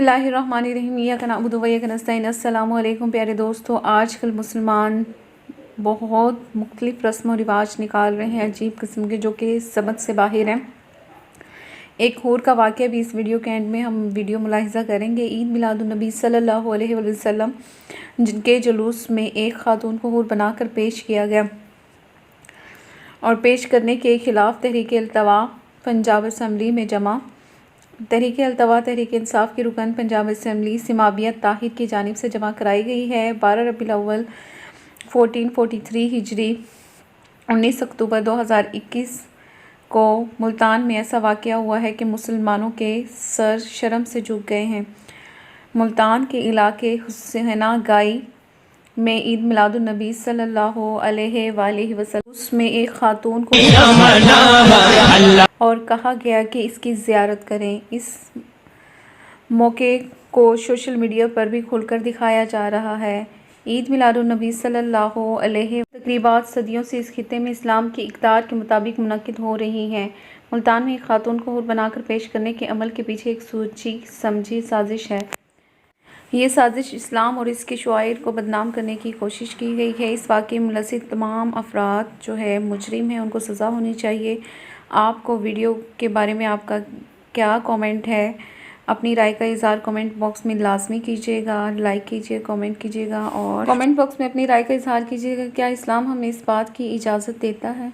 बिस्मिल्लाहिर्रहमानिर्रहीम इय्याका नअबुदु व इय्याका नस्तईन। अस्सलामु अलैकुम प्यारे दोस्तों, आजकल मुसलमान बहुत मुख्तलिफ़ रस्म व रिवाज निकाल रहे हैं अजीब किस्म के, जो कि समझ से बाहर हैं। एक हूर का वाक़या भी इस वीडियो के एंड में हम वीडियो मुलाहिज़ा करेंगे। ईद मिलादुन्नबी सल्लल्लाहु अलैहि वसल्लम, जिनके जुलूस में एक खातून को हूर बनाकर पेश किया गया और पेश करने के ख़िलाफ़ तहरीक अल्तवा पंजाब असम्बली में जमा। तहरीक अल्तवा तहरीक इंसाफ की रुकन पंजाब असम्बली सिमाबिया ताहिर की जानिब से जमा कराई गई है। 12 रबीउल अव्वल 1443 हिजरी 19 अक्टूबर 2021 को मुल्तान में ऐसा वाक़या हुआ है कि मुसलमानों के सर शर्म से झुक गए हैं। मुल्तान के इलाके हुसैना गाई में ईद मिलादुन्नबी सल्लल्लाहु अलैहि वसल्लम उसमें एक खातून को और कहा गया कि इसकी ज़ियारत करें। इस मौके को सोशल मीडिया पर भी खुलकर दिखाया जा रहा है। ईद मिलादुन्नबी सल्लल्लाहु अलैहि तकरीबात सदियों से इस खित्ते में इस्लाम की इक़्तिदार के मुताबिक मुनक़्क़िद हो रही हैं। मुल्तान में एक खातून को हूर बनाकर पेश करने के अमल के पीछे एक सोची समझी साजिश है। ये साजिश इस्लाम और इसके शआइर को बदनाम करने की कोशिश की गई है। इस वाक़े में मुलस्सिस तमाम अफराद जो है मुजरिम हैं, उनको सज़ा होनी चाहिए। आपको वीडियो के बारे में आपका क्या कमेंट है? अपनी राय का इज़हार कमेंट बॉक्स में लाजमी कीजिएगा। लाइक कीजिए, कमेंट कीजिएगा और कमेंट बॉक्स में अपनी राय का इज़हार कीजिएगा। क्या इस्लाम हमें इस बात की इजाज़त देता है?